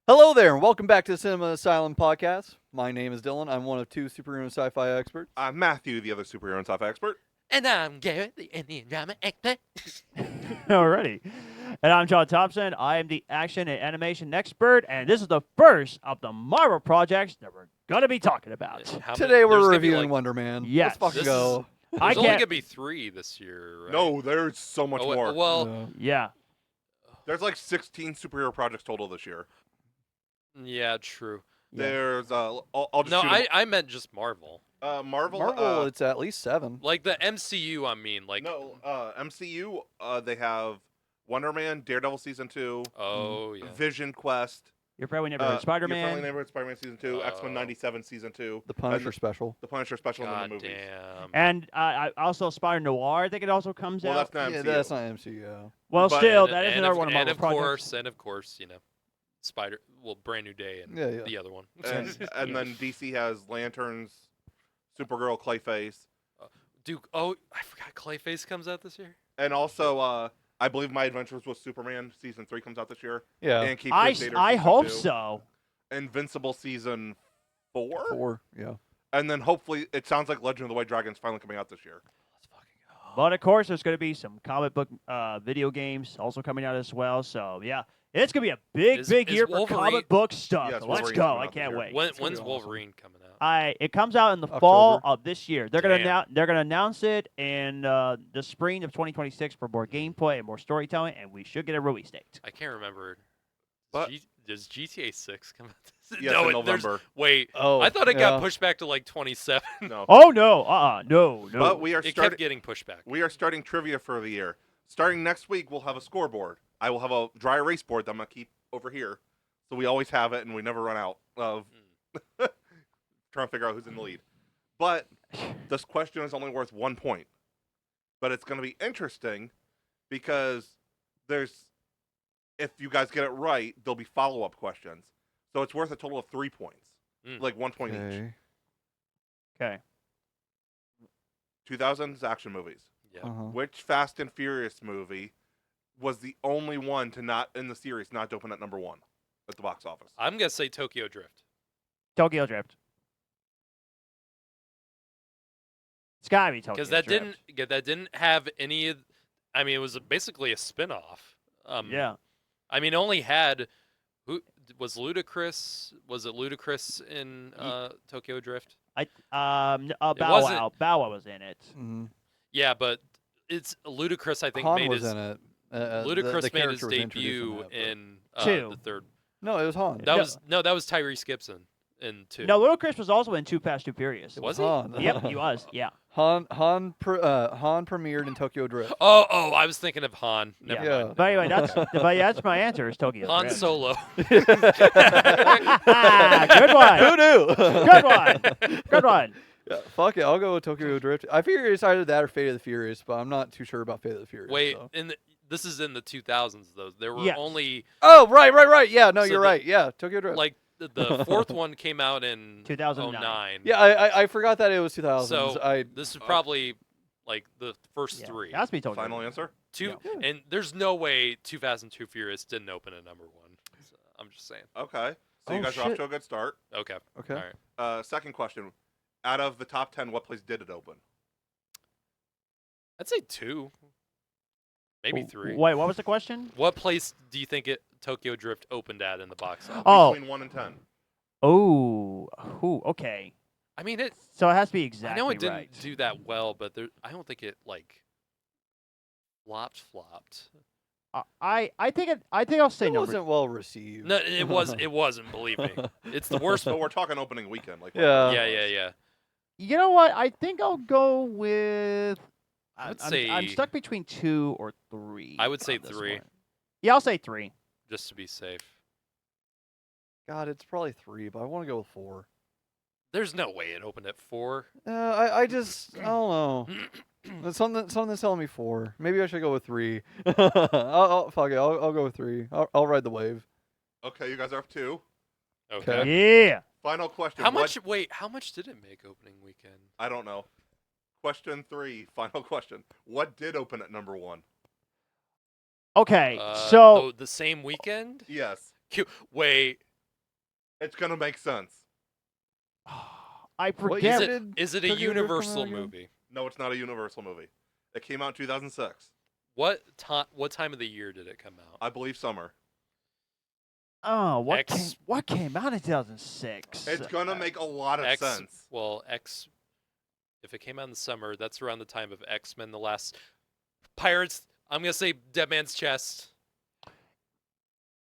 Hello there, and welcome back to the Cinema Asylum podcast. My name is Dylan. I'm one of two superhero sci-fi experts. I'm Matthew, the other superhero and sci-fi expert. And I'm Garrett, the Indian drama expert. Alrighty. And I'm John Thompson. I am the action and animation expert, and this is the first of the Marvel projects that we're going to be talking about. Today we're reviewing Wonder Man. Yes. Let's fucking go. There's I only going can't. to be 3 this year, right? No, there's so much more. Well, Yeah. There's like 16 superhero projects total this year. yeah, true. There's I'll just No, shoot 'em. I meant just Marvel. Marvel. Marvel, it's at least 7. Like the MCU, I mean. Like, no, MCU. They have Wonder Man, Daredevil season 2, oh, yeah. Vision Quest, Your friendly Your neighborhood Friendly Spider-Man. Neighborhood Spider-Man season 2, X-Men Oh. 97 season 2, The Punisher special. the Punisher special in God the movies. damn. And I also Spider Noir, I think it also comes Well, out. that's not Yeah, MCU. that's not MCU. Well, but- still, And- that is and another of- one of Marvel's projects. And of course, Brand New Day and Yeah. the other one. and then DC has Lanterns, Supergirl, Clayface, Duke, oh, I forgot Clayface comes out this year. and also I believe My Adventures with Superman season 3 comes out this year. Yeah. And Keep I Crusader I season hope 2. so. Invincible season 4? 4. Yeah. And then hopefully it sounds like Legend of the White Dragon's finally coming out this year. Let's fucking go. But of course, there's going to be some comic book video games also coming out as well. So, yeah, it's going to be a big Is year for Wolverine- comic book stuff. Yes, So let's Wolverine's go. coming I out this can't year. wait. When's gonna be awesome. Wolverine coming out? It comes out in the fall October. of this year. They're gonna Damn. they're gonna announce it in the spring of 2026 for more gameplay and more storytelling, and we should get a release date. I can't remember. But- Does GTA 6 come out this Yes, no, in there's- November. Wait, Oh, I thought it yeah. got pushed back to like 27. No. Oh no, no. But we are It kept starting getting pushed back. we are starting trivia for the year. Starting next week we'll have a scoreboard. I will have a dry erase board that I'm gonna keep over here. So we always have it and we never run out of trying to figure out who's in the lead. But this question is only worth 1 point. But it's going to be interesting because if you guys get it right, there'll be follow-up questions. So it's worth a total of 3 points. Mm. Like 1 point each. Okay. Okay. 2000s action movies. Yeah. Uh-huh. Which Fast and Furious movie was the only one to not in the series not to open at number 1 at the box office? I'm gonna say Tokyo Drift. Tokyo Drift. It's gotta be Tokyo Because that Drift. didn't have any. I mean, it was basically a spin-off. Yeah. I mean, it only had who was Ludacris? Was it Ludacris in Tokyo Drift? Bow wasn't- Wow. Bow Wow was in it. Mhm. Yeah, but it's Ludacris. I think Han made was his in it. Ludacris the made his character was introduced debut in that, in Two. the third. No, it was Han. That No. was Tyrese Gibson in 2. No, Little Chris was also in Too Fast, Too Furious. It Was he? Han. Yep, he was. Yeah. Han premiered in Tokyo Drift. Oh, I was thinking of Han. Never Yeah. mind. But anyway, that's my answer. Is Tokyo Han Drift. Solo. Good one. Who knew? Good one. Good one. Yeah, fuck it, I'll go with Tokyo Drift. I figure it's either that or Fate of the Furious, but I'm not too sure about Fate of the Furious. Wait, so. this is in the 2000s though. There were Yes. only Oh, right. Yeah, no, So you're the- right. Yeah, Tokyo Drift. like the fourth one came out in 2009. yeah, I forgot that it was 2000s. So I this is probably like the first Yeah, 3. it has to be Tokyo Final Drift. answer? Two, Yeah. and there's no way 2002 Furious didn't open at number 1. So, I'm just saying. Okay. So Oh, you guys are off shit. to a good start. Okay. okay. All right. Second question. Out of the top 10, what place did it open? I'd say 2. Maybe 3. Wait, what was the question? What place do you think Tokyo Drift opened at in the box office? Oh. Between 1 and 10. Oh, okay. I mean, it. So it has to be exactly I know it didn't right. do that well, but I don't think it like flopped. I think I'll say It number. wasn't well received. No, it wasn't. Believe me, it's the worst. So we're talking opening weekend. Like Yeah. Yeah. You know what? I think I'll go with. I would I'm say- stuck between 2 or 3. I would say on this 3. one. Yeah, I'll say 3. Just to be safe. God, it's probably 3, but I want to go with 4. There's no way it opened at 4. I don't know. There's something's telling me 4. Maybe I should go with 3. Fuck it. I'll go with 3. I'll ride the wave. Okay, you guys are up 2. Okay. Yeah. Final question. How What- much? Wait, how much did it make opening weekend? I don't know. Question 3. Final question. What did open at number 1? Okay, so the same weekend? Yes. Wait, It's gonna make sense. I What Is year forget. it did is it a Tokyo Drift come out Universal again? movie? No, it's not a Universal movie. It came out in 2006. What time of the year did it come out? I believe summer. Oh, X- what came out in 2006? It's gonna make a lot of sense. X. If it came out in the summer, that's around the time of X-Men: The Last Pirates. I'm gonna say Dead Man's Chest.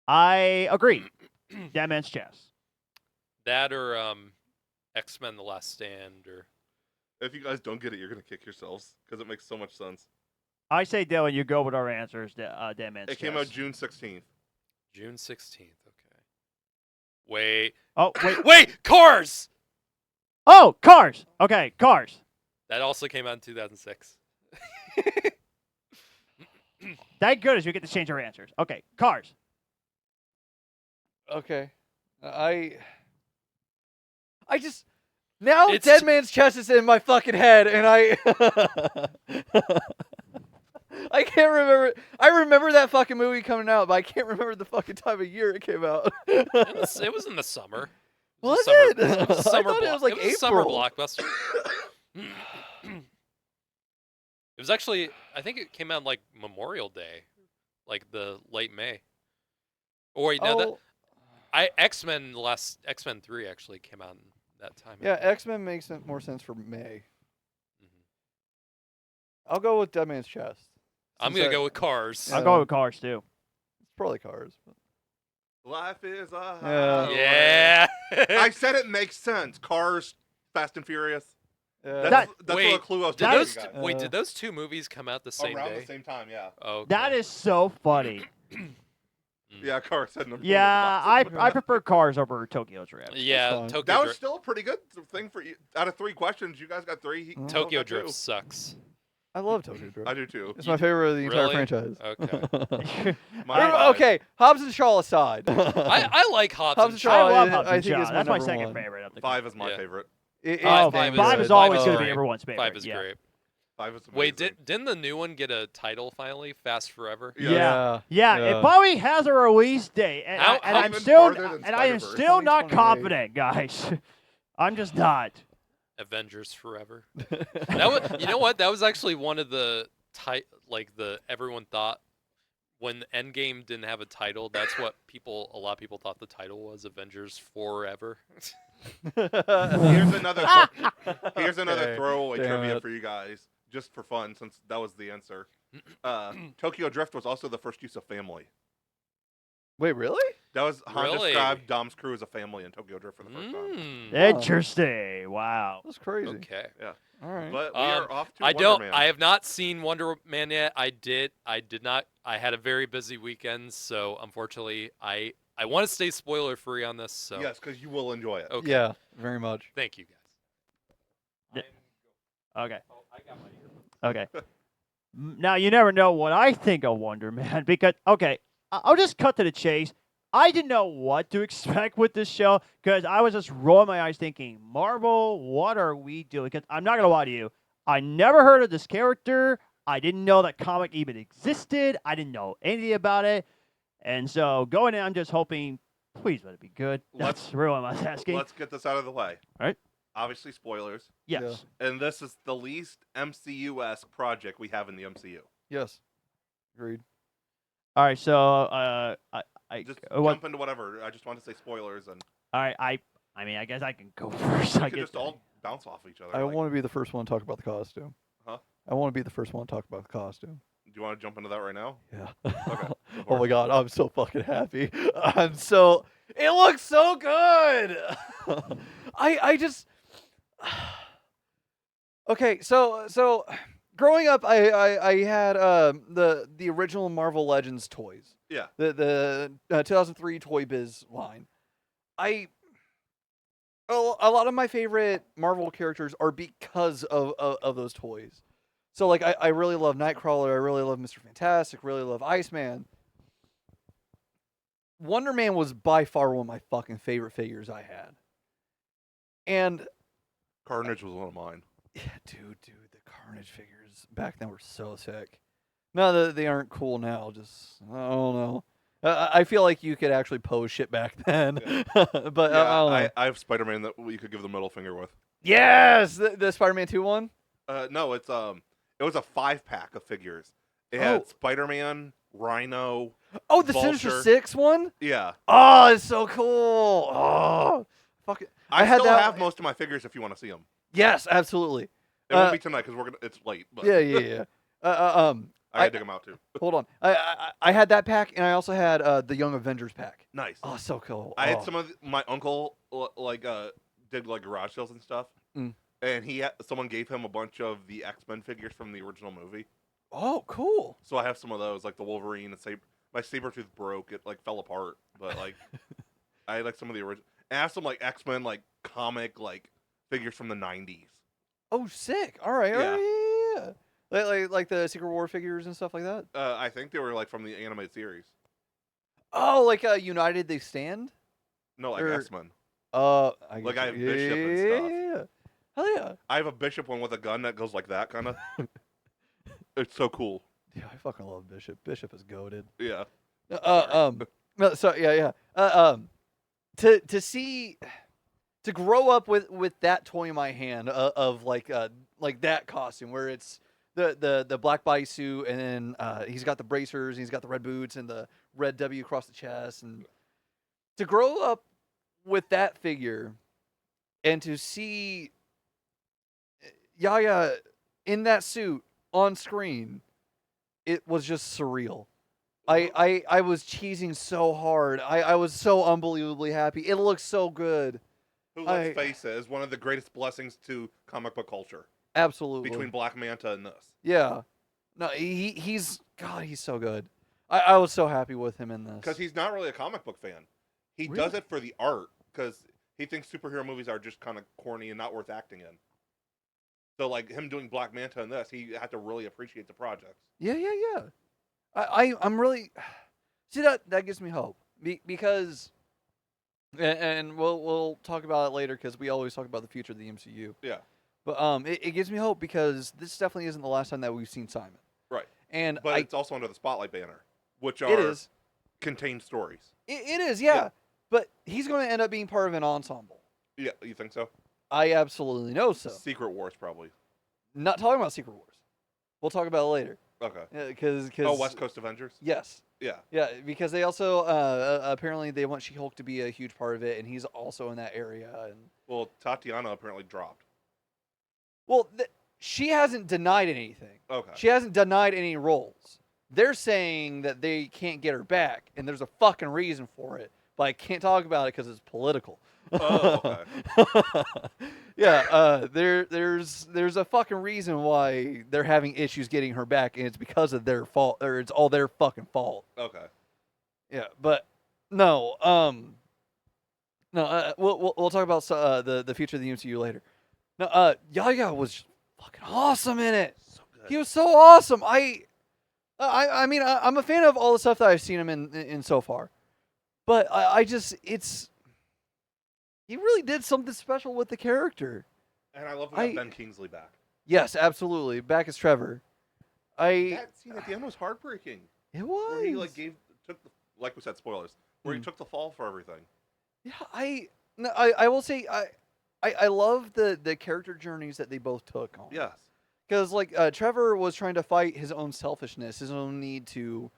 I agree. Dead Man's Chest. That or X-Men: The Last Stand or If you guys don't get it, you're gonna kick yourselves because it makes so much sense. I say, Dylan, you go with our answers. Dead Man's It Chest. came out June 16th. June 16th. Okay. Wait. Oh wait. Wait. Cars. Oh, Cars. Okay, Cars. That also came out in 2006. Thank goodness we get to change our answers. Okay, Cars. Okay. I just now It's Dead t- Man's Chest is in my fucking head, and I I can't remember. I remember that fucking movie coming out, but I can't remember the fucking time of year it came out. It was in the summer. Was a summer, it? It was a I summer thought it was like a summer April. blockbuster. It was actually, I think it came out like Memorial Day, like the late May. Or wait, no, Oh, X-Men 3 actually came out in that time. I yeah, think. X-Men makes more sense for May. Mhm. I'll go with Dead Man's Chest. I'm Since gonna I- go with Cars. I'll Yeah. go with Cars too. It's probably Cars. But Life is a Yeah. highway. Yeah. I said it makes sense. Cars, Fast and Furious. yeah. That's Wait, what a clue I was Did giving those you guys. wait? Uh, Did those two movies come out the same Around day? the same time, yeah. Oh, okay. That is so funny. Yeah, Cars said number Yeah, one. I prefer Cars over Tokyo Drift. Yeah, fine. Tokyo That was Drift. still a pretty good thing for you. Out of 3 questions, you guys got 3. He Mm. Phil Tokyo got 2. Drift sucks. I love Tokyo Drift. I do too. It's my favorite of the entire Really? franchise. Okay. My five. Okay, Hobbs and Shaw aside. I like Hobbs Hobbs and and Shaw. Shaw. I love I Hobbs and think Shaw. it's my That's my number second one. favorite of the 5 is my Yeah. favorite. Oh, Five five is- is always five going is to be great. everyone's favorite. 5 is yeah. great. 5 is amazing. Wait, didn't the new one get a title finally? Fast Forever. Yeah. Yeah. It probably has a release date, and, How- and how I'm even still farther than and I am Spider-Verse? still not 2028. confident, guys. I'm just not. Avengers Forever. That was, you know what? That was actually one of the everyone thought when Endgame didn't have a title. That's what a lot of people thought the title was, Avengers Forever. Here's another Okay, throwaway damn trivia it. for you guys, just for fun, since that was the answer. Tokyo Drift was also the first use of family. Wait, really? That was Han Really? described Dom's crew as a family in Tokyo Drift for the first time. Mm, Interesting. Wow. That's crazy. okay. All right. But we are off to I Wonder don't. Man. I have not seen Wonder Man yet. I did not. I had a very busy weekend, so unfortunately, I want to stay spoiler free on this. So Yes, because you will enjoy it. okay. Yeah, very much. Thank you guys. Okay. Okay. Now you never know what I think of Wonder Man because I'll just cut to the chase. I didn't know what to expect with this show because I was just rolling my eyes thinking, Marvel, what are we doing? Because I'm not gonna lie to you, I never heard of this character. I didn't know that comic even existed. I didn't know anything about it, and so going in, I'm just hoping, please let it be good. Let's- That's really what I'm asking. Let's get this out of the way. All right. Obviously, spoilers. Yes. And this is the least MCU-esque project we have in the MCU. Yes. Agreed. All right. So I Just what? jump into whatever. I just want to say spoilers, and All right. I mean, I guess I can go first. we I could get just all bounce off each other. I like- want to be the first one to talk about the costume. Huh? I want to be the first one to talk about the costume. Do you want to jump into that right now? Yeah. Okay. Oh my god, I'm so fucking happy. It looks so good. I just Okay, so growing up I had the original Marvel Legends toys. Yeah. The 2003 Toy Biz line. A lot of my favorite Marvel characters are because of those toys. So like I really love Nightcrawler, I really love Mr. Fantastic, really love Iceman. Wonder Man was by far one of my fucking favorite figures I had. And Carnage was one of mine. yeah, dude, the Carnage figures back then were so sick. No, they aren't cool now. Just I don't know. I feel like you could actually pose shit back then. But I don't know. I have Spider-Man that you could give the middle finger with. Yes, the Spider-Man 2 one. No, it was a 5-pack of figures. It Oh. had Spider-Man, Rhino. Oh, the Sinister Vulture. 6 one. Yeah, Oh, it's so cool. Oh, fuck it. I had still that. have most of my figures if you want to see them. Yes, absolutely. It won't be tonight because it's late. But Yeah. I gotta dig them out too. Hold on. I had that pack, and I also had the Young Avengers pack. Nice. Oh, so cool. I had Oh. some of my uncle did like garage sales and stuff, Mm. and someone gave him a bunch of the X-Men figures from the original movie. Oh, cool. So I have some of those, like the Wolverine and my Sabretooth broke. It like fell apart, but like I had like some of the original. I have some like X-Men like comic like figures from the 90s. Oh, sick. All right. Yeah. Yeah. Like the Secret War figures and stuff like that. I think they were like from the animated series. Oh, like United They Stand. No, like Or- X-Men. I Like, get I have you. Bishop and stuff. Yeah. Hell yeah. I have a Bishop one with a gun that goes like that, kind of. It's so cool. Yeah, I fucking love Bishop. Bishop is goated. Yeah. No, so yeah. To grow up with that toy in my hand of like that costume where it's the black bodysuit and then he's got the bracers and he's got the red boots and the red W across the chest, and to grow up with that figure and to see Yaya in that suit on screen, it was just surreal. I was cheesing so hard. I was so unbelievably happy. It looks so good. Who, let's face it, is one of the greatest blessings to comic book culture. Absolutely. Between Black Manta and this. Yeah. No, he's so good. I was so happy with him in this. Because he's not really a comic book fan. He does Really? it for the art, because he thinks superhero movies are just kind of corny and not worth acting in. So, like, him doing Black Manta in this, he had to really appreciate the projects. Yeah. I'm really see that gives me hope because, and we'll talk about it later because we always talk about the future of the MCU. Yeah. But it gives me hope because this definitely isn't the last time that we've seen Simon. Right. And But it's also under the Spotlight banner, which it are is. contained stories. It is, yeah. Yeah. But he's going to end up being part of an ensemble. Yeah, you think so? I absolutely know so. Secret Wars, probably. Not talking about Secret Wars. We'll talk about it later. Okay. Because West Coast Avengers? Yes. Yeah. Yeah, because they also apparently they want She-Hulk to be a huge part of it, and he's also in that area. And Well, Tatiana apparently dropped. well, she hasn't denied anything. Okay. She hasn't denied any roles. They're saying that they can't get her back, and there's a fucking reason for it. But I can't talk about it because it's political. Oh, okay. Yeah, there's a fucking reason why they're having issues getting her back, and it's because of their fault, or it's all their fucking fault. Okay. Yeah, but no, we'll talk about the future of the MCU later. No, Yaya was fucking awesome in it. So good. He was so awesome. I mean, I'm a fan of all the stuff that I've seen him in so far, but he really did something special with the character. And I love we got Ben Kingsley back. Yes, absolutely. Back as Trevor. That scene at the end was heartbreaking. It was. Where he like we said, spoilers. Where he took the fall for everything. Yeah, I will say I love the character journeys that they both took on. Yes. Because like Trevor was trying to fight his own selfishness, his own need to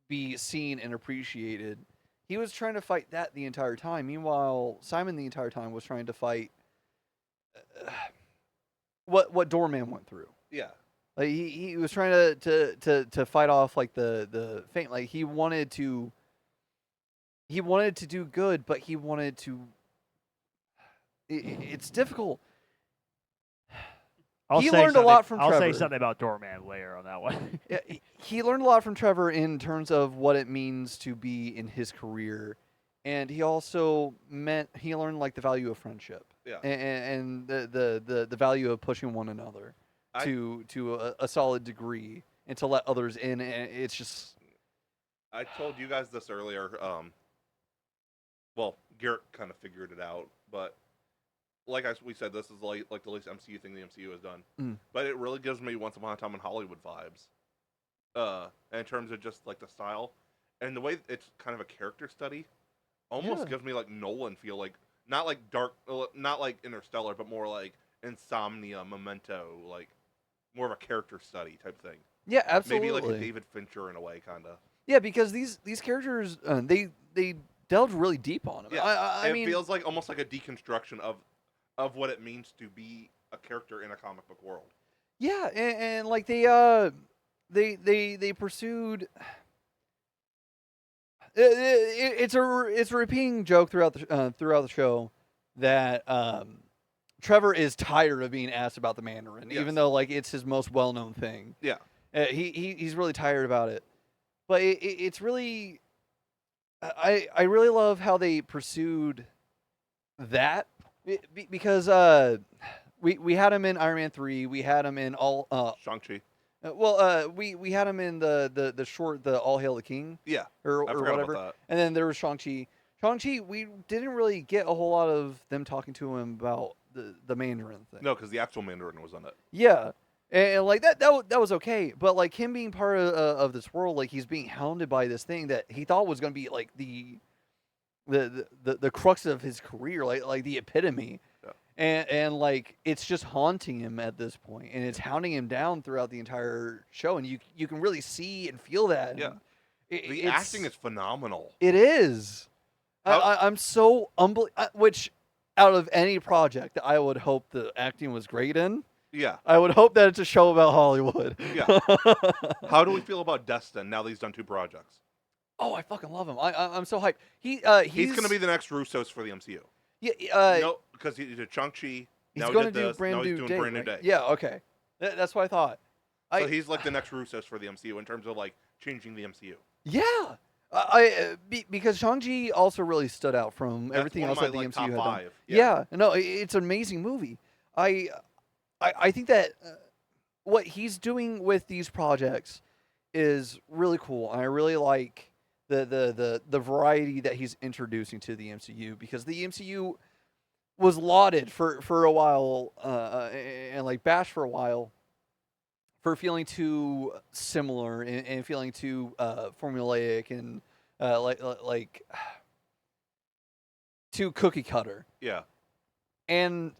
be seen and appreciated. He was trying to fight that the entire time. Meanwhile, Simon the entire time was trying to fight what Doorman went through. Yeah. Like he was trying to fight off like the faint. Like he wanted to do good, but he wanted to. It's difficult. He learned a lot from I'll say Trevor. something about Doorman later on that one. Yeah, he learned a lot from Trevor in terms of what it means to be in his career, and he also learned like the value of friendship. Yeah. And the value of pushing one another to a solid degree and to let others in. And it's just. I told you guys this earlier. Well, Garrett kind of figured it out, but like we said, this is like the least MCU thing the MCU has done. Mm. But it really gives me Once Upon a Time in Hollywood vibes. In terms of just like the style, and the way it's kind of a character study almost Yeah. gives me like Nolan feel, like not like not like Interstellar, but more like Insomnia, Memento, like more of a character study type thing. Yeah, absolutely. Maybe like a David Fincher in a way, kind of. Yeah, because these characters they delved really deep on them. Yeah, I it mean, feels like almost like a deconstruction of what it means to be a character in a comic book world. yeah, and like they pursued. It's a repeating joke throughout the show that Trevor is tired of being asked about the Mandarin, Yes. even though like it's his most well known thing. Yeah. He's really tired about it, but it's really. I really love how they pursued that because we had him in Iron Man 3, we had him in all Shang-Chi. we had him in the short, the All Hail the King, Yeah, or I forgot whatever, about that. and then there was Shang-Chi. Shang-Chi, we didn't really get a whole lot of them talking to him about the Mandarin thing. No, because the actual Mandarin was on it. Yeah, and like that was okay, but like him being part of this world, like he's being hounded by this thing that he thought was going to be like the crux of his career, like the epitome. Yeah. And like it's just haunting him at this point, and it's hounding him down throughout the entire show, and you can really see and feel that. Yeah. The It's- acting is phenomenal. It is. I'm so which out of any project that I would hope the acting was great in, Yeah. I would hope that it's a show about Hollywood. Yeah. How do we feel about Destin now that he's done 2 projects? Oh, I fucking love him. I'm so hyped. He's He's going to be the next Russos for the MCU. yeah. No, because he did Shang-Chi. He's Now he going to did do this, brand now he's new doing day. Brand New right? Day. Yeah. Okay. That's what I thought. So he's like the next Russos for the MCU in terms of like changing the MCU. Yeah. Because Shang-Chi also really stood out from That's everything one else of that my, the like, MCU top had done. 5. Yeah. No, it's an amazing movie. I think that what he's doing with these projects is really cool, and I really like the variety that he's introducing to the MCU, because the MCU was lauded for a while and like bashed for a while for feeling too similar and feeling too formulaic and like too cookie cutter. Yeah. And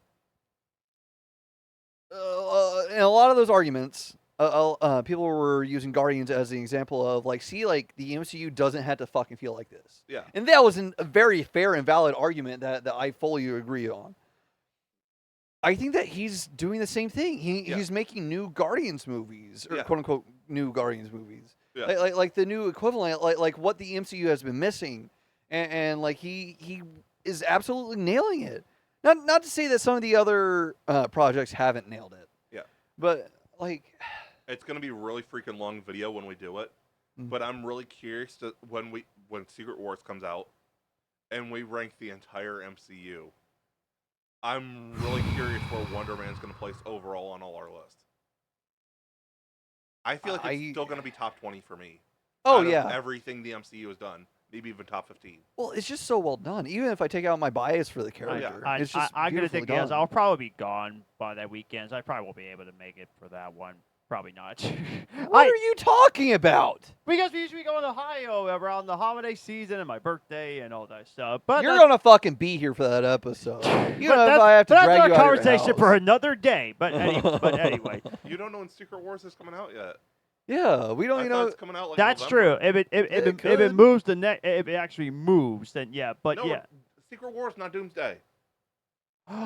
in a lot of those arguments, people were using Guardians as an example of like, see, like the MCU doesn't have to fucking feel like this. Yeah. And that was a very fair and valid argument that I fully agree on. I think that he's doing the same thing. He's making new Guardians movies, or quote unquote new Guardians movies. Yeah. Like the new equivalent, like what the MCU has been missing, and like he is absolutely nailing it. Not to say that some of the other projects haven't nailed it. Yeah. But like, It's going to be a really freaking long video when we do it. Mhm. But I'm really curious to when Secret Wars comes out and we rank the entire MCU. I'm really curious where Wonder Man's going to place overall on all our lists. I feel like it's still going to be top 20 for me. oh out of yeah. everything the MCU has done, maybe even top 15. Well, it's just so well done. Even if I take out my bias for the character, it's just I'm gonna beautifully think yes. done. I'll probably be gone by that weekend. So I probably won't be able to make it for that one. Probably not. What are you talking about? Because we usually go in Ohio around the holiday season and my birthday and all that stuff. But You're gonna fucking be here for that episode. You but know, if that's, I have to but drag that's you a out of your conversation for house. another day. But anyway, You don't know when Secret Wars is coming out yet. Yeah, we don't I even thought know. it's coming out like that's November. true. If it could. moves if it actually moves, then yeah. But No, yeah. Secret Wars, not Doomsday.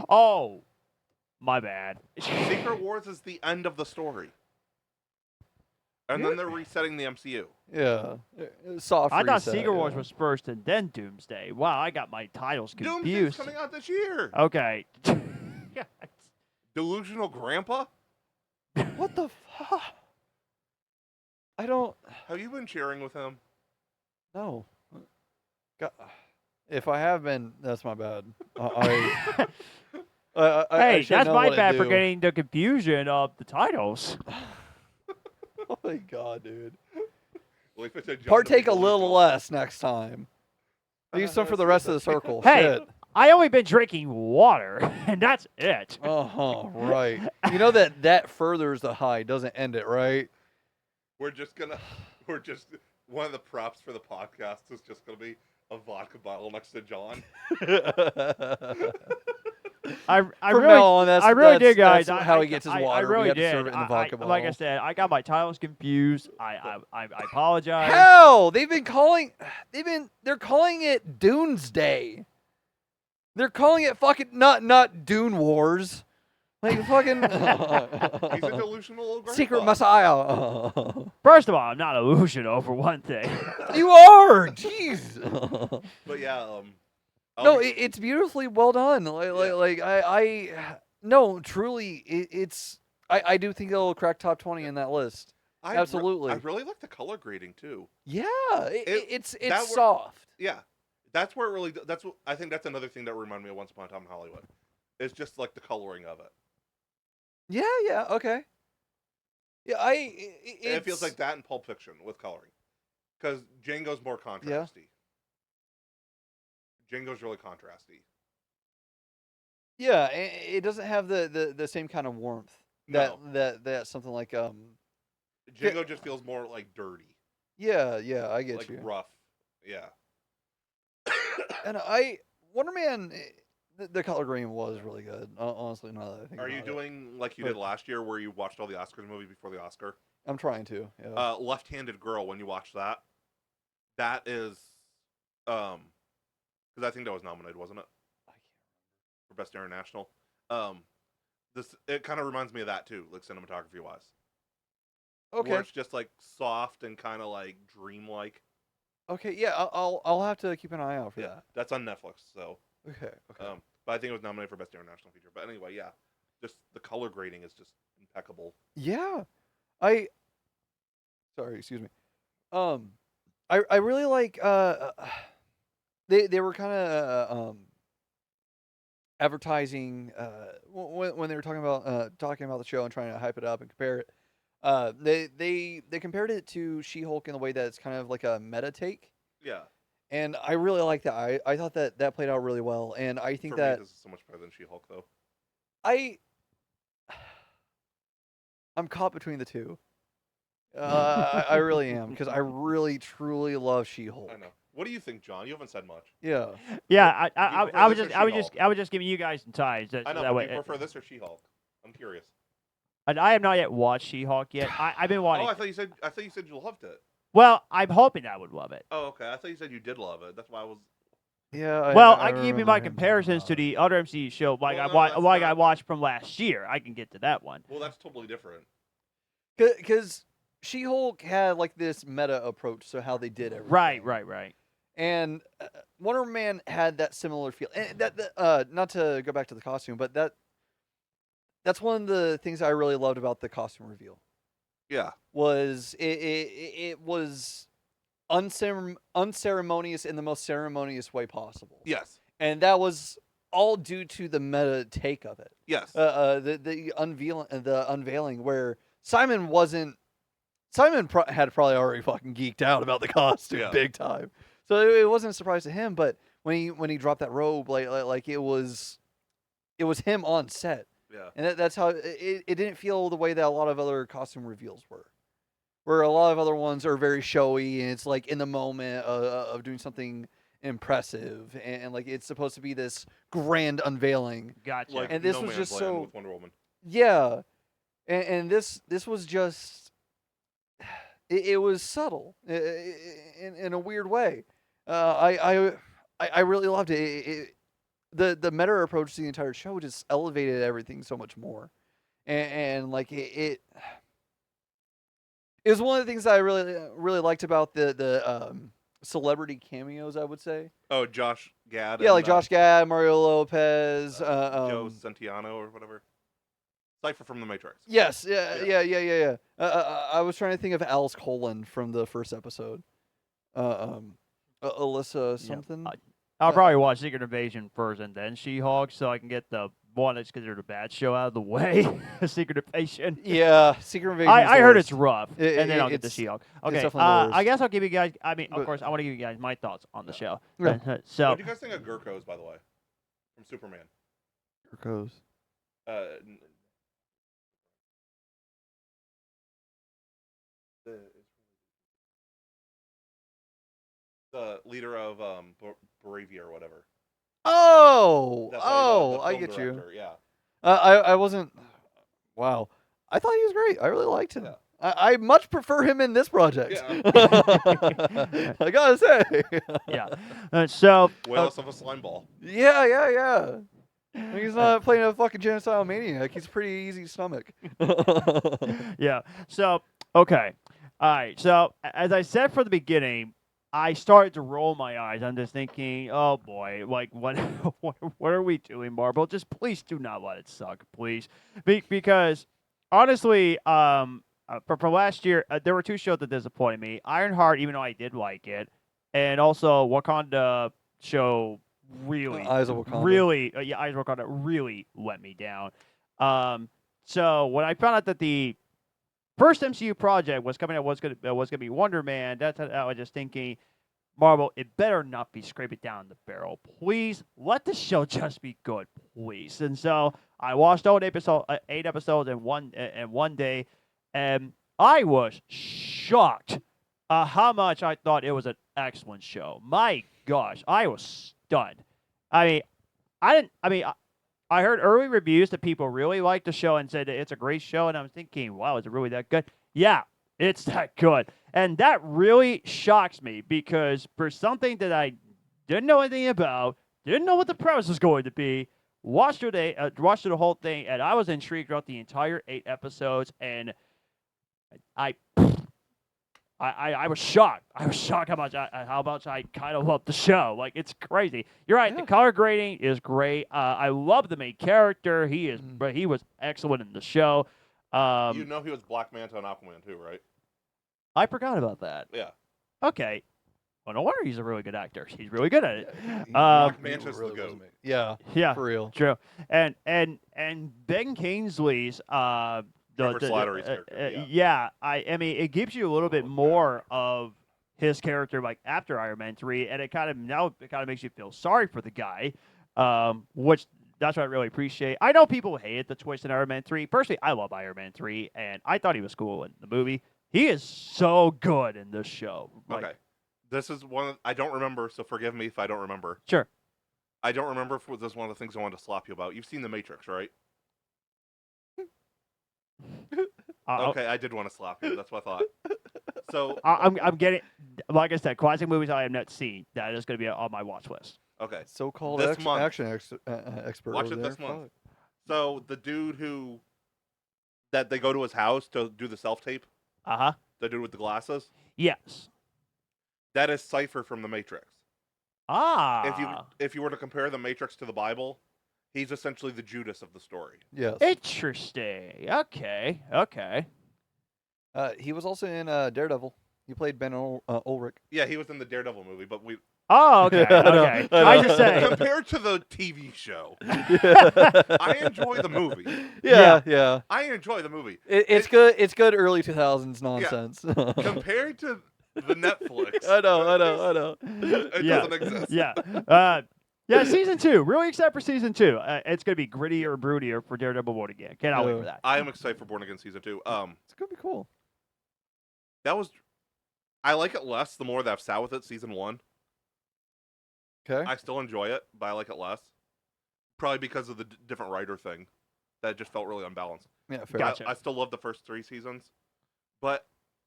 Oh, my bad. Secret Wars is the end of the story. And then they're resetting the MCU. Yeah, soft. I thought reset, Secret Wars yeah. was first and then Doomsday. Wow, I got my titles Doomsday's confused. coming out this year. Okay. Delusional Grandpa? What the fuck? I don't Have you been cheering with him? know. God, if I have been, that's my bad. I Hey, should that's know my what I bad for do. getting the confusion of the titles. Oh my god, dude. Well, if it's a John Partake a Delusional. little less next time. Leave some for the rest of the circle. Hey, Shit. I only been drinking water, and that's it. Right. You know that furthers the high, doesn't end it, right? We're just one of the props for the podcast is just going to be a vodka bottle next to John. I From really, now on, that's I really did, that's guys. how I, he gets his I water. really We have did. to serve it in the vodka bottle. Like I said, I got my titles confused. I apologize. Hell, they're calling it Doomsday. They're calling it fucking not Dune Wars. Like fucking He's a delusional old grandpa. Secret Messiah. First of all, I'm not illusional for one thing. You are, jeez. But yeah, No, it's beautifully well done. No, truly, I do think it'll crack top 20 in that list. Absolutely. I really like the color grading too. Yeah, it's that were- soft. Yeah, that's where it really. That's what I think. That's another thing that reminded me of Once Upon a Time in Hollywood. It's just like the coloring of it. Yeah, okay. Yeah, It feels like that in Pulp Fiction with coloring, because Django's more contrasty. Django's really contrasty. Yeah, it doesn't have the same kind of warmth that something like Django just feels more like dirty. Yeah, I get like you. rough. Yeah. And Wonder Man, the color grading was really good. Honestly, now that I think Are you about it. doing like you did last year, where you watched all the Oscars movie before the Oscar? I'm trying to. Yeah. Left-Handed Girl. When you watch that, that is, because I think that was nominated, wasn't it, I can't for Best International? It kind of reminds me of that too, like cinematography wise. Okay. Where it's just like soft and kind of like dreamlike. Okay. Yeah. I'll have to keep an eye out for that. That's on Netflix. So. Okay. But I think it was nominated for Best International Feature. But anyway, yeah, just the color grading is just impeccable. Yeah. Sorry. Excuse me. I really like they were kind of advertising when they were talking about the show and trying to hype it up and compare it. They compared it to She-Hulk in the way that it's kind of like a meta take. Yeah. And I really like that. I thought that played out really well, and I think For that me, this is so much better than She-Hulk, though. I'm caught between the two. I really am, because I really truly love She-Hulk. I know. What do you think, John? You haven't said much. Yeah. Yeah, Do you prefer I was this or just I was just giving you guys some ties. I know. That But way, do you prefer this or She-Hulk? I'm curious. and I have not yet watched She-Hulk yet. I've been wanting. Oh, I thought you said you loved it. Well, I'm hoping I would love it. Oh, okay. I thought you said you did love it. That's why I was. Yeah. Well, I I can give you remember my him talking comparisons to about the other MCU show, like Well, no, that's I not- watched from last year. I can get to that one. Well, that's totally different. it. Because She-Hulk had like this meta approach to how they did everything. Right. And Wonder Man had that similar feel. And not to go back to the costume, but that's one of the things I really loved about the costume reveal. Yeah. Was it was unceremonious in the most ceremonious way possible. Yes. And that was all due to the meta take of it. Yes. The unveiling where Simon had probably already fucking geeked out about the costume Yeah. big time. So it wasn't a surprise to him, but when he dropped that robe, like it was him on set. Yeah. And that's how it didn't feel the way that a lot of other costume reveals were. Where a lot of other ones are very showy and it's like in the moment of doing something impressive and like it's supposed to be this grand unveiling. Gotcha. Like And this No was Man's just Land so- with Wonder Woman. Yeah. And this was just it was subtle in a weird way. I really loved it. The meta approach to the entire show just elevated everything so much more, and like it was one of the things that I really liked about the celebrity cameos. I would say, Oh, Josh Gad. yeah, and, like Josh Gad, Mario Lopez, Joe Santiano or whatever. Cypher from the Matrix. Yes, yeah. I was trying to think of Alice Colin from the first episode. Alyssa something. I'll probably watch Secret Invasion first and then She-Hulk, so I can get the one that's considered a bad show out of the way. Secret Invasion. Yeah, Secret Invasion. I heard it's rough, It- and then it- I'll get the it's- She-Hulk. it's Okay, definitely the worst. I guess I'll give you guys. I mean, of But- course, I want to give you guys my thoughts on the show. Yeah. So What do you guys think of Gurkos, by the way, from Superman? goes. N- the leader of Bravia or whatever. Oh, That played, the I film get you. director, Yeah. I wasn't. Wow, I thought he was great. I really liked him. Yeah. I much prefer him in this project. Yeah. I gotta say. Yeah. So Whalus of a slime ball. Yeah. He's not playing a fucking genocidal maniac. He's pretty easy to stomach. yeah. So okay. All right. So as I said from the beginning, I started to roll my eyes. I'm just thinking, oh boy, like what, what are we doing, Marvel? Just please do not let it suck, please, because honestly, from last year, there were 2 shows that disappointed me. Ironheart, even though I did like it, and also Wakanda show really, Eyes of Wakanda. really, Eyes of Wakanda really let me down. So when I found out that the first MCU project was coming out was gonna be Wonder Man, that's how I was just thinking, Marvel, it better not be scraping down the barrel. Please let the show just be good, please. And so I watched all 8 episodes in one day, and I was shocked how much I thought it was an excellent show. My gosh, I was stunned. I mean, I heard early reviews that people really liked the show and said that it's a great show, and I was thinking, wow, is it really that good? Yeah, it's that good. And that really shocks me because for something that I didn't know anything about, didn't know what the premise was going to be, watched through the whole thing, and I was intrigued throughout the entire 8 episodes, and I was shocked. I was shocked how much I kind of love the show. Like, it's crazy. You're right. Yeah. The color grading is great. I love the main character. He was excellent in the show. You know he was Black Manta and Aquaman too, right? I forgot about that. Yeah. Okay. Well, no wonder he's a really good actor. He's really good at it. Black Manta's the really goat. wasn't it. Yeah, Yeah, for real. true. And Ben Kingsley's Trevor Slattery's character, yeah. I mean, it gives you a little bit more of his character, like after Iron Man 3, and it kind of makes you feel sorry for the guy, which that's what I really appreciate. I know people hated the twist in Iron Man 3. Personally, I love Iron Man 3, and I thought he was cool in the movie. He is so good in this show. Like, Okay. This is I don't remember, so forgive me if I don't remember. Sure. I don't remember if this is one of the things I wanted to slap you about. You've seen The Matrix, right? Okay, I did want to slap you. That's what I thought. So I'm getting, like I said, classic movies I have not seen. That is going to be on my watch list. okay, So-called This month. action expert. Watch over it there. this month. Fuck. so the dude that they go to his house to do the self tape, Uh-huh. the dude with the glasses, Yes. that is Cypher from The Matrix. Ah. If you were to compare The Matrix to the Bible, he's essentially the Judas of the story. Yes. Interesting. Okay. He was also in Daredevil. He played Ben Ulrich. Yeah, he was in the Daredevil movie, but Oh, okay. I know, Okay. I I know. just say. compared to the TV show, I enjoy the movie. Yeah. I enjoy the movie. It's good. It's good early 2000s nonsense. Compared to the Netflix, I know. it Yeah. doesn't exist. Yeah. Yeah, season 2. Really excited for season 2. It's going to be grittier and broodier for Daredevil Born Again. Cannot wait for that. I am excited for Born Again season 2. It's gonna be cool. I like it less the more that I've sat with it. Season 1, Okay. I still enjoy it, but I like it less. Probably because of the different writer thing, that just felt really unbalanced. Yeah, fair. Gotcha. I still love the first 3 seasons, but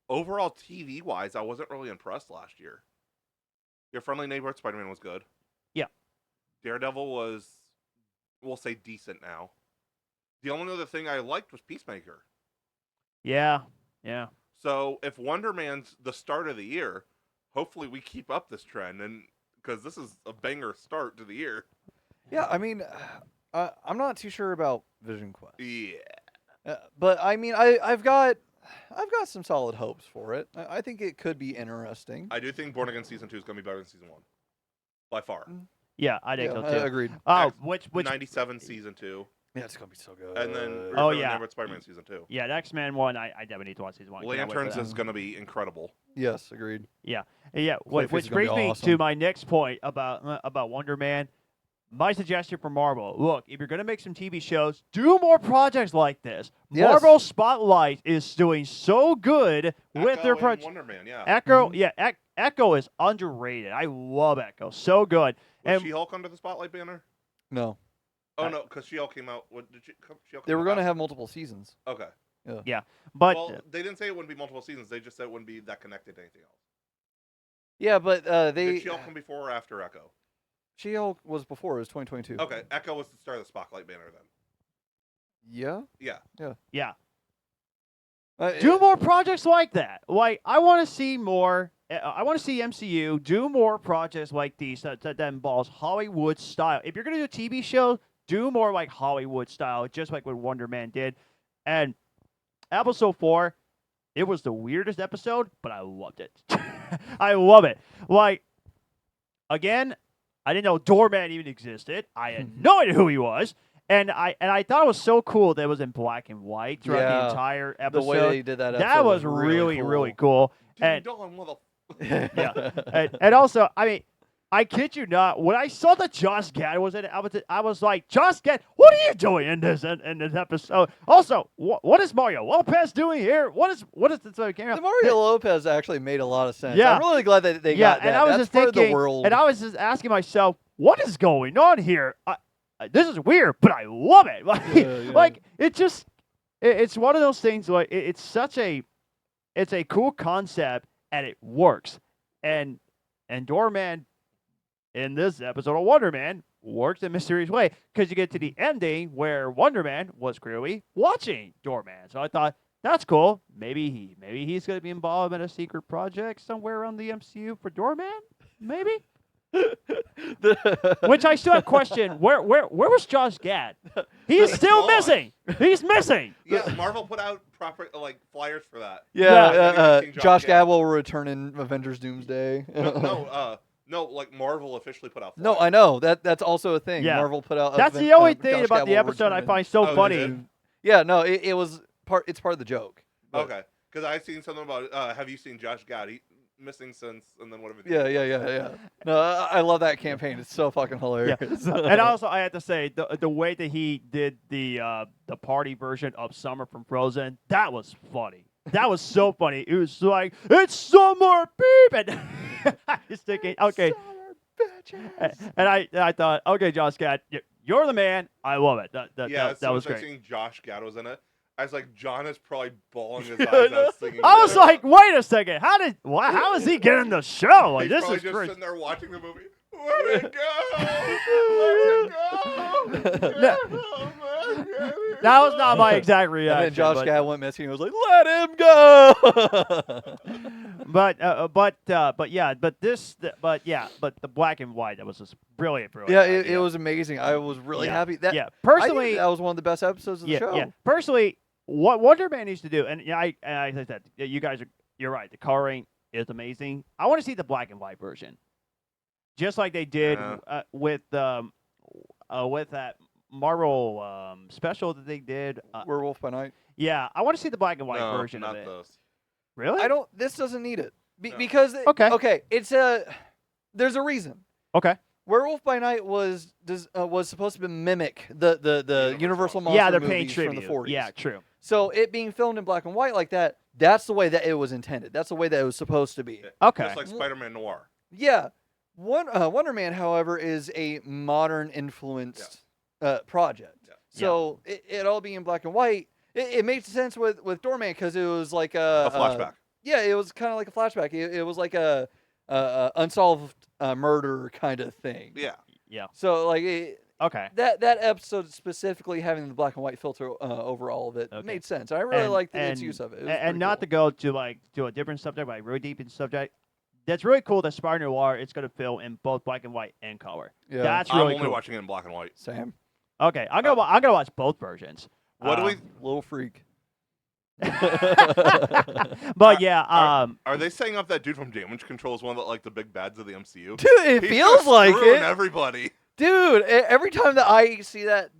overall TV wise, I wasn't really impressed last year. Your Friendly Neighborhood Spider-Man was good. Yeah. Daredevil was, we'll say, decent now. The only other thing I liked was Peacemaker. Yeah. So if Wonder Man's the start of the year, hopefully we keep up this trend, and because this is a banger start to the year. Yeah, I mean, I'm not too sure about Vision Quest. Yeah. But I mean, I've got some solid hopes for it. I think it could be interesting. I do think Born Again season 2 is going to be better than season 1, by far. Yeah, I think so too. Agreed. Oh, which 97 season 2, Yeah, it's gonna be so good. and then Oh, Friendly yeah. Neighborhood Spider-Man season 2. yeah, the X-Men one, I definitely need to watch season 1. Cannot wait for Lanterns that. is going to be incredible. Yes, agreed. Yeah, Clayface which is gonna be brings me to awesome. my next point about Wonder Man. My suggestion for Marvel: look, if you're going to make some TV shows, do more projects like this. Yes. Marvel Spotlight is doing so good with their Echo and project. Wonder Man, yeah. Echo, Mhm. Echo is underrated. I love Echo. So good. Was And She-Hulk under the Spotlight banner? No, Oh no, because She-Hulk came out. What did She-Hulk? they come were out going to after? have multiple seasons. Okay. but Well, they didn't say it wouldn't be multiple seasons. They just said it wouldn't be that connected to anything else. Yeah, but they Did She-Hulk come before or after Echo? She-Hulk was before. It was 2022. Okay, Echo was the start of the Spotlight banner then. Yeah. yeah, Uh, do more projects like that. Like I want to see more. I want to see MCU do more projects like these that involves Hollywood style. If you're gonna do a TV show, do more like Hollywood style, just like what Wonder Man did. And episode 4, it was the weirdest episode, but I loved it. I love it. Like again, I didn't know Doorman even existed. I had no idea who he was. And I thought it was so cool that it was in black and white throughout the Yeah, entire the episode. way they did that episode That was really really cool. Dude, And- Dyllan, what the Yeah. And also, I mean, I kid you not, when I saw that Josh Gad was in it, I was like, Josh Gad, what are you doing in this episode? Also, what is Mario Lopez doing here? What is this camera? The Mario Lopez actually made a lot of sense. Yeah. I'm really glad that they Yeah, got that. and I was That's just part of thinking, the world. and I was just asking myself, what is going on here? This is weird, but I love it. Like, Yeah. like it just, it's one of those things. Like it's such a, it's a cool concept, and it works. And Doorman in this episode of Wonder Man works in a mysterious way because you get to the ending where Wonder Man was clearly watching Doorman. So I thought that's cool. Maybe he's going to be involved in a secret project somewhere around the MCU for Doorman. Maybe. Which I still have question. Where was Josh Gad? He's still gone. missing. He's missing. Yeah, Marvel put out proper flyers for that. yeah, Yeah. Josh Gad will return in Avengers Doomsday. No, like Marvel officially put out. No, flyers. I know that's also a thing. Yeah. Marvel put out. That's the only Josh thing Gad about the will episode I return find so Oh, they funny. did? Yeah, no, it was part. It's part of the joke. But- Okay, because I've seen something about. Have you seen Josh Gad? He missing since, and then whatever. Yeah. No, I love that campaign. It's so fucking hilarious. And also, I have to say the way that he did the party version of Summer from Frozen, that was funny. That was so funny. It was like, it's summer, beep, and I was thinking, okay. And I thought, okay, Josh Gad, you're the man. I love it. That As soon was as I great. seen Josh Gad was in it, I was like, John is probably bawling his eyes out singing. I was that. like, wait a second, how is he getting the show? Like, He's this probably is just great. sitting there watching the movie. Where'd it go? Where'd it go? That was not my exact And reaction. then Josh but- Gad went missing. and was like, "Let him go." But the black and white, that was just brilliant. Yeah, idea. it was amazing. I was really Yeah. happy. That Yeah, I think personally, that was one of the best episodes of the show. Personally, what Wonder Man needs to do, and I said that you guys you're right. The coloring is amazing. I want to see the black and white version, just like they did with that Marvel special that they did. Werewolf by Night. Yeah, I want to see the black and white No, version not of it. those. Really? I don't. This doesn't need it No. because Okay. It's there's a reason. Okay. Werewolf by Night was supposed to mimic the Universal monster Yeah, they're paying movies from tribute. the 40s. Yeah, true. So it being filmed in black and white like that, that's the way that it was intended. That's the way that it was supposed to be. Okay. Just like Spider-Man Noir. Yeah. Wonder Man, however, is a modern influenced project. Yeah. So it all being in black and white, it made sense with Doorman because it was like A flashback. yeah, it was kind of like a flashback. It was like a unsolved murder kind of thing. Yeah. Yeah. So like Okay. that episode specifically having the black and white filter over all of it Okay. made sense. I really And- liked its and- use of it. It was And pretty not cool. to go to a different subject, but really deep in subject. That's really cool that Spider Noir is going to film in both black and white and color. Yeah. That's I'm really only cool. watching it in black and white. Sam, Okay, I'm gonna watch both versions. What do we? little freak. But yeah, Are they saying up that dude from Damage Control is one of the big bads of the MCU? Dude, it He's feels just like screwing it. everybody. Dude, every time that I see that,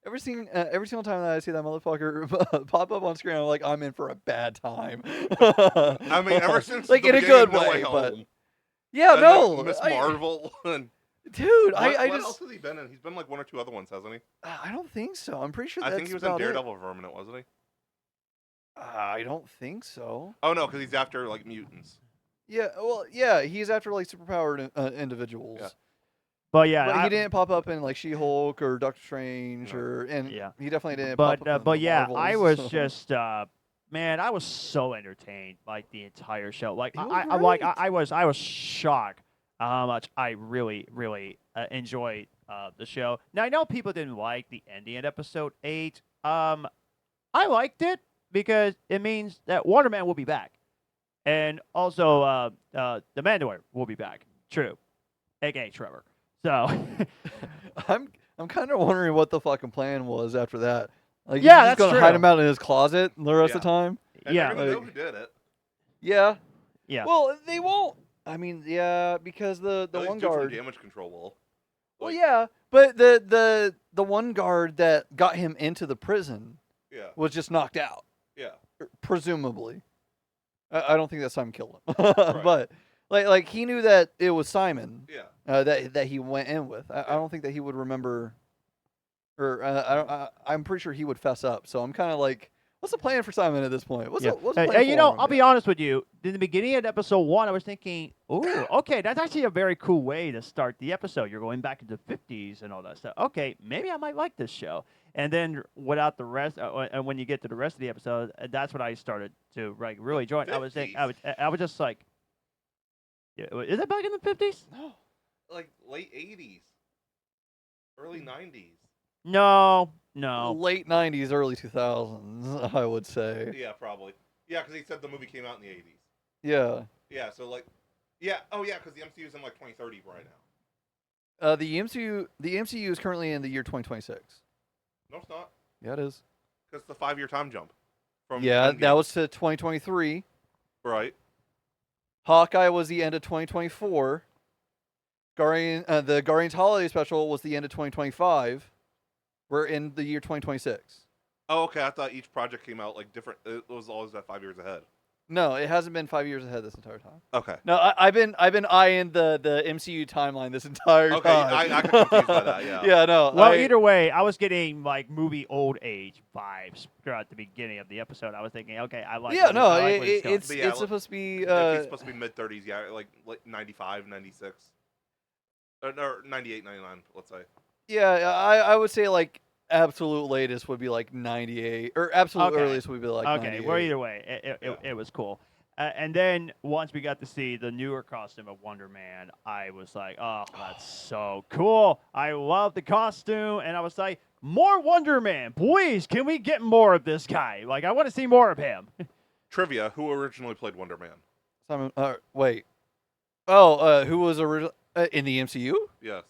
every single time that I see that motherfucker pop up on screen, I'm like, I'm in for a bad time. I mean, ever since like the in a beginning good of No way, but Home, yeah, and no, then Miss I- Marvel. And dude, what, I what just, else has he been in? He's been like one or two other ones, hasn't he? I don't think so. I'm pretty sure I that's think he was in about it. Daredevil for a minute, wasn't he? I don't think so. Oh no, because he's after like mutants. Yeah, well, yeah, he's after like superpowered individuals. Yeah. But yeah, But I- he didn't pop up in like She-Hulk or Doctor Strange No. and Yeah. he definitely didn't pop up in but the yeah, Marvels, I was so. just man, I was so entertained like the entire show. Like It was I like great. I was shocked how much I really enjoyed the show. Now I know people didn't like the ending at episode 8. I liked it because it means that Wonder Man will be back, and also the Mandalorian will be back. True, aka Trevor. So I'm kind of wondering what the fucking plan was after that. Like, Yeah, he's just that's gonna hide true. him out in his closet the rest of the Yeah. time. And yeah, they're gonna know like- who did it. Yeah. yeah. Well, they won't. I mean, yeah, because the At least one dude from guard. damage control will. Well, Like, yeah, but the one guard that got him into the prison Yeah. was just knocked out, Yeah. presumably. I don't think that Simon killed him, but like he knew that it was Simon Yeah. that he went in with. I don't think that he would remember, or I'm pretty sure he would fess up. So I'm kind of like, what's the plan for Simon at this point? What's Yeah. the plan Hey, you for know, him? I'll be honest with you. In the beginning of episode 1, I was thinking, "Ooh, okay, that's actually a very cool way to start the episode. You're going back into the 50s and all that stuff. Okay, maybe I might like this show." And then without the rest, and when you get to the rest of the episode, that's when I started to like really enjoy it. I was thinking, I was just like, yeah, is it back in the 50s? No. Like late 80s. Early 90s. No. Late '90s, early 2000s, I would say. Yeah, probably. Yeah, because he said the movie came out in the 80s. Yeah. Yeah, so like, yeah, oh yeah, because the MCU's in like 2030 right now. The MCU is currently in the year 2026. No, it's not. Yeah, it is. Because it's the 5-year time jump. From Yeah, Endgame. that was to 2023. Right. Hawkeye was the end of 2024. The Guardians Holiday Special was the end of 2025. We're in the year 2026. Oh, okay. I thought each project came out like different. It was always that 5 years ahead. No, it hasn't been 5 years ahead this entire time. Okay. No, I've been eyeing the MCU timeline this entire Okay, time. I got confused by that. Yeah. Yeah, no. Well, either way, I was getting like movie old age vibes throughout the beginning of the episode. I was thinking, okay, I like. Yeah, where no, I like where going. it's But yeah, it's supposed to be. If he's supposed to be mid 30s, yeah, like 95, 96. Or 98, 99, let's say. Yeah, I would say like absolute latest would be like 98, or absolute Okay. earliest would be like Okay, 98. well, either way, it was cool. And then once we got to see the newer costume of Wonder Man, I was like, oh, that's so cool. I love the costume. And I was like, more Wonder Man. Please, can we get more of this guy? Like, I want to see more of him. Trivia: who originally played Wonder Man? Simon, wait. Oh, who was original in the MCU? Yes.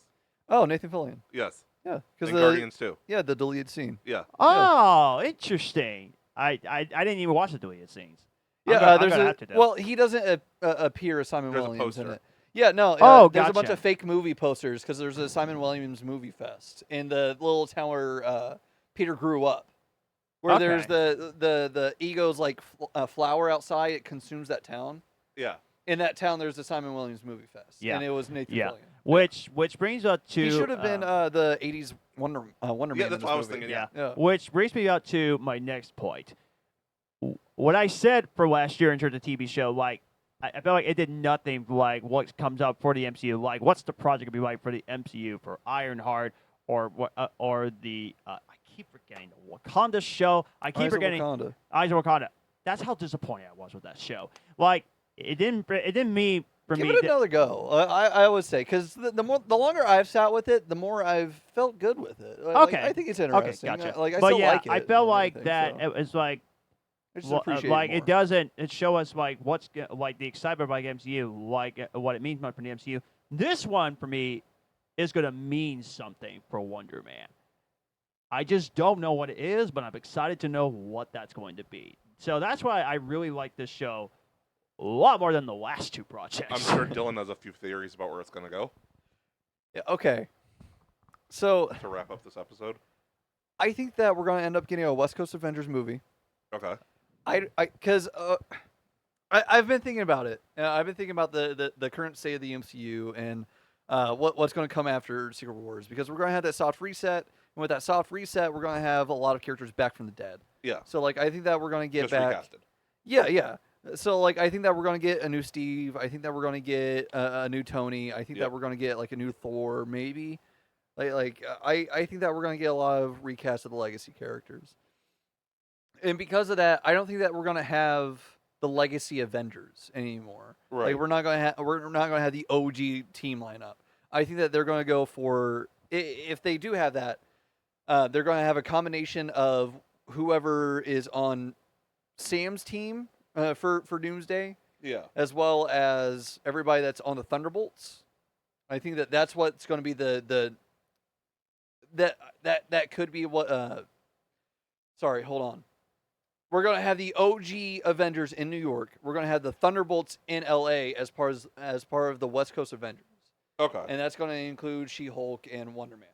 Oh, Nathan Fillion. Yes. Yeah, because And Guardians too. yeah, the deleted scene. Yeah. Oh, interesting. I didn't even watch the deleted scenes. Yeah, I'm there's gonna a have to, though. well, he doesn't appear as Simon There's a Williams in poster. it. Yeah, no. Oh, there's a bunch gotcha. of fake movie posters because there's a Simon Williams movie fest in the little town where Peter grew up, where there's Okay. the ego's like flower outside. It consumes that town. Yeah. In that town, there's a Simon Williams movie fest. Yeah. And it was Nathan Yeah. Fillion. Which brings us to He should have been the '80s Wonder Man. Yeah, in that's this what I was movie. thinking. yeah. Yeah. Yeah. Which brings me up to my next point. What I said for last year in terms of TV show, like I feel like it did nothing like what comes up for the MCU. Like, what's the project gonna be like for the MCU for Ironheart or what or the I keep forgetting the Wakanda show. I keep Eyes of forgetting Wakanda. Eyes of Wakanda. That's how disappointed I was with that show. Like, it didn't mean for Give me. it another go. I would say because the longer I've sat with it, the more I've felt good with it. Like, Okay. I think it's Okay, interesting. gotcha. Like I but still yeah, like it. I felt and like everything, that so it was like. I just Well, appreciate like it it doesn't it show us like what's like the excitement about the MCU, like what it means for the MCU. This one for me is gonna mean something for Wonder Man. I just don't know what it is, but I'm excited to know what that's going to be. So that's why I really like this show a lot more than the last two projects. I'm sure Dylan has a few theories about where it's gonna go. Yeah, okay. So To wrap up this episode. I think that we're gonna end up getting a West Coast Avengers movie. Okay. Because I've been thinking about it. I've been thinking about the current state of the MCU and what's going to come after Secret Wars, because we're going to have that soft reset, and with that soft reset, we're going to have a lot of characters back from the dead. Yeah. So like I think that we're going to get Just back. recasted. Yeah, yeah. So like I think that we're gonna get a new Steve. I think that we're gonna get a new Tony. I think Yep. that we're gonna get like a new Thor, maybe. I think that we're gonna get a lot of recast of the legacy characters. And because of that, I don't think that we're gonna have the legacy Avengers anymore. Right. Like we're not gonna have the OG team lineup. I think that they're gonna go for if they do have that, they're gonna have a combination of whoever is on Sam's team for Doomsday, Yeah. as well as everybody that's on the Thunderbolts. I think that that's what's going to be that could be what. Sorry, hold on. We're going to have the OG Avengers in New York. We're going to have the Thunderbolts in LA as part of the West Coast Avengers, Okay. and that's going to include She-Hulk and Wonder Man.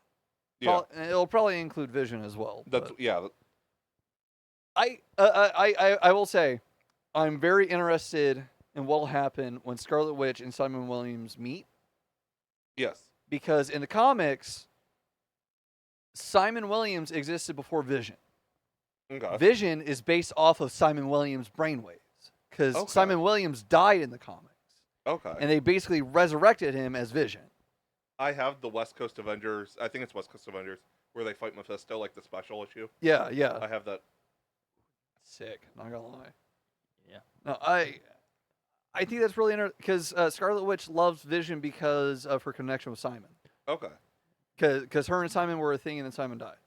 Yeah. It'll probably include Vision as well. That's but yeah. I will say, I'm very interested in what will happen when Scarlet Witch and Simon Williams meet, Yes. because in the comics, Simon Williams existed before Vision. Okay. Vision is based off of Simon Williams' brainwaves, because Okay. Simon Williams died in the comics, Okay. and they basically resurrected him as Vision. I have the West Coast Avengers. I think it's West Coast Avengers where they fight Mephisto, like the special issue. Yeah, I yeah. have that. Sick. Not gonna lie. Yeah. No, I think that's really interesting because Scarlet Witch loves Vision because of her connection with Simon. Okay. Because her and Simon were a thing, and then Simon died.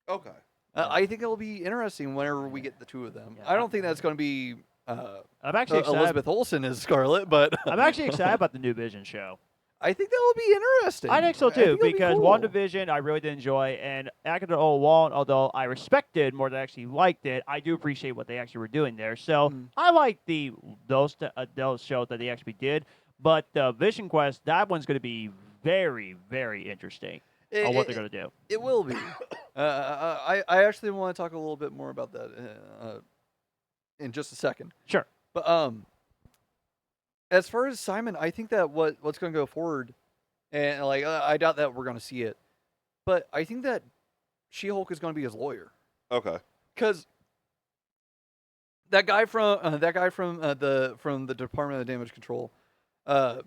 Okay. I think it'll be interesting whenever we get the two of them. Yeah. I don't think that's going to be I'm actually excited. Elizabeth Olsen as Scarlet, but I'm actually excited about the new Vision show. I think that will be interesting. I think so too, think it'll be because cool. WandaVision I really did enjoy, and Agatha Wong, although I respected more than I actually liked it, I do appreciate what they actually were doing there. So Mm. I like those shows that they actually did, but Vision Quest, that one's going to be very, very interesting on what they're going to do. It will be. I actually want to talk a little bit more about that in just a second. Sure. But as far as Simon, I think that what's going to go forward, and like I doubt that we're going to see it, but I think that She-Hulk is going to be his lawyer, Okay. because that guy from the Department of Damage Control, the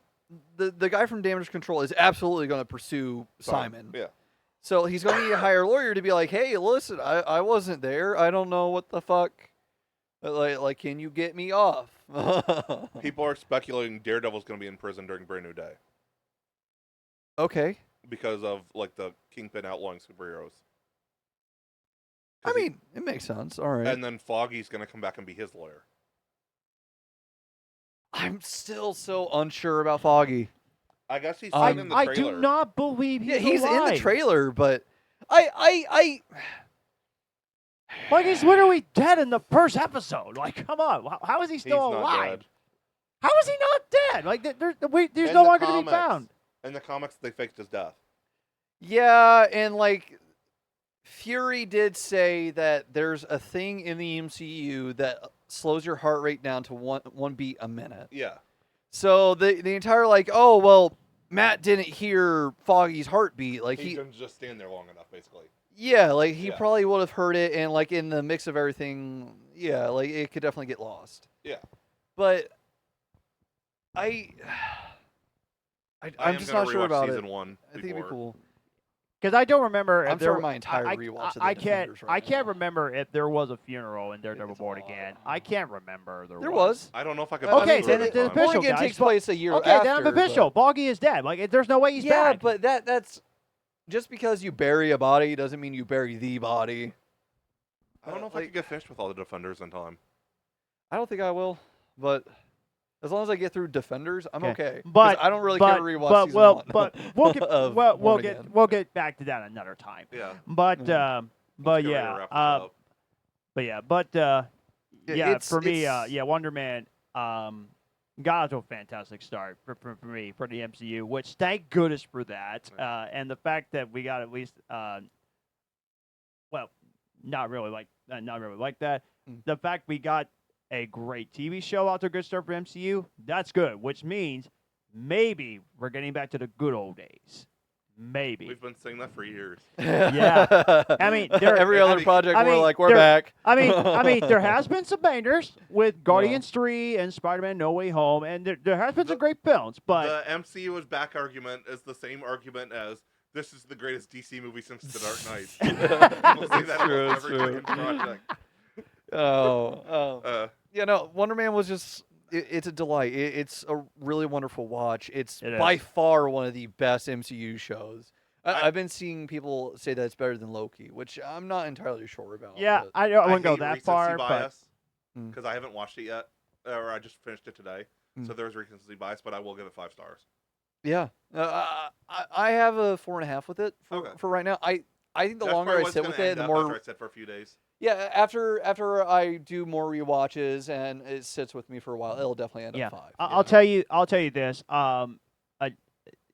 guy from Damage Control is absolutely going to pursue Simon. Yeah. So he's going to need a hire lawyer to be like, hey, listen, I wasn't there. I don't know what the fuck. Like, can you get me off? People are speculating Daredevil's going to be in prison during Brand New Day Okay. because of like the Kingpin outlawing superheroes. I mean, it makes sense. All right. And then Foggy's going to come back and be his lawyer. I'm still so unsure about Foggy. I guess he's I'm- seen in the I trailer. do not believe he's Yeah, he's in the alive. trailer, but I Like, he's literally dead in the first episode. Like, come on. How is he He's still not alive? dead. How is he not dead? Like, there's In no the longer to be comics. found. In the comics, they faked his death. yeah, and like Fury did say that there's a thing in the MCU that slows your heart rate down to one beat a minute. Yeah. So the entire like, oh well, Matt didn't hear Foggy's heartbeat. Like He didn't just stand there long enough, basically. yeah, like he Yeah. probably would have heard it, and like in the mix of everything, yeah, like it could definitely get lost. Yeah. But I I'm am just gonna not sure rewatch about season it. one I think it'd be before. cool. Because I don't remember. I'm if there, starting my entire I, rewatch of the I can't. Defenders I right can't now. remember if there was a funeral in Daredevil it's Born a lot. Again. I can't remember. There was. I don't know if I could. Okay, put then it it's in the time. official, Born Again guys, takes but- place a year Okay, after. then I'm but- official. Boggy is dead. Like, there's no way he's Yeah, back. but that's just because you bury a body doesn't mean you bury the body. I don't know if I like- could get finished with all the Defenders in time. I don't think I will, but as long as I get through Defenders, I'm okay. 'Cause But I don't really care to rewatch but, season well, one. but we'll get of we'll Born get Again. we'll get back to that another time. Yeah. But Mhm. Let's get ready to yeah, wrap this up. yeah, for me, it's- yeah, Wonder Man got to a fantastic start for me for the MCU, which thank goodness for that, and the fact that we got at least well, not really like that. Mm. The fact we got a great TV show out to a good start for MCU, that's good, which means maybe we're getting back to the good old days. maybe. We've been saying that for years. Yeah. I mean, every I other mean, project I we're mean, like, we're there- back. I mean, there has been some bangers with Guardians 3 and Spider-Man: No Way Home, and there has been some great films, but The MCU is back argument is the same argument as this is the greatest DC movie since The Dark Knight. People say That's that true, about that's every true. freaking project. Oh. Uh, Yeah, no, Wonder Man was just. It's a delight. It's a really wonderful watch. It's It by is. far one of the best MCU shows. I- I've been seeing people say that it's better than Loki, which I'm not entirely sure about. yeah, but- I wouldn't go hate that recency far, but bias Mm. because I haven't watched it yet, or I just finished it today. Mm. So there's recency bias, but I will give it 5 stars. Yeah, I have a 4.5 with it Okay. for right now. I think the That's longer probably I what's sit gonna with it, end the up more after I sit for a few days. yeah. After I do more rewatches and it sits with me for a while, it'll definitely end yeah, up 5. I'll tell you this.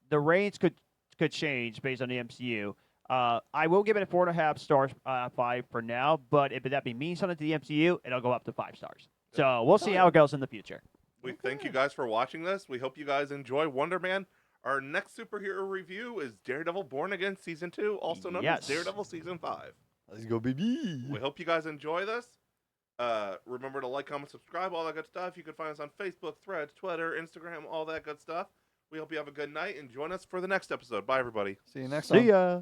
The ratings could change based on the MCU. I will give it a 4.5 stars, 5 for now. But if that means something to the MCU, it'll go up to 5 stars. So we'll see how it goes in the future. We thank you guys for watching this. We hope you guys enjoy Wonder Man. Our next superhero review is Daredevil Born Again Season 2, also known Yes. as Daredevil Season 5. Let's go, baby. We hope you guys enjoy this. Remember to like, comment, subscribe, all that good stuff. You can find us on Facebook, Threads, Twitter, Instagram, all that good stuff. We hope you have a good night and join us for the next episode. Bye, everybody. See you next time. See ya.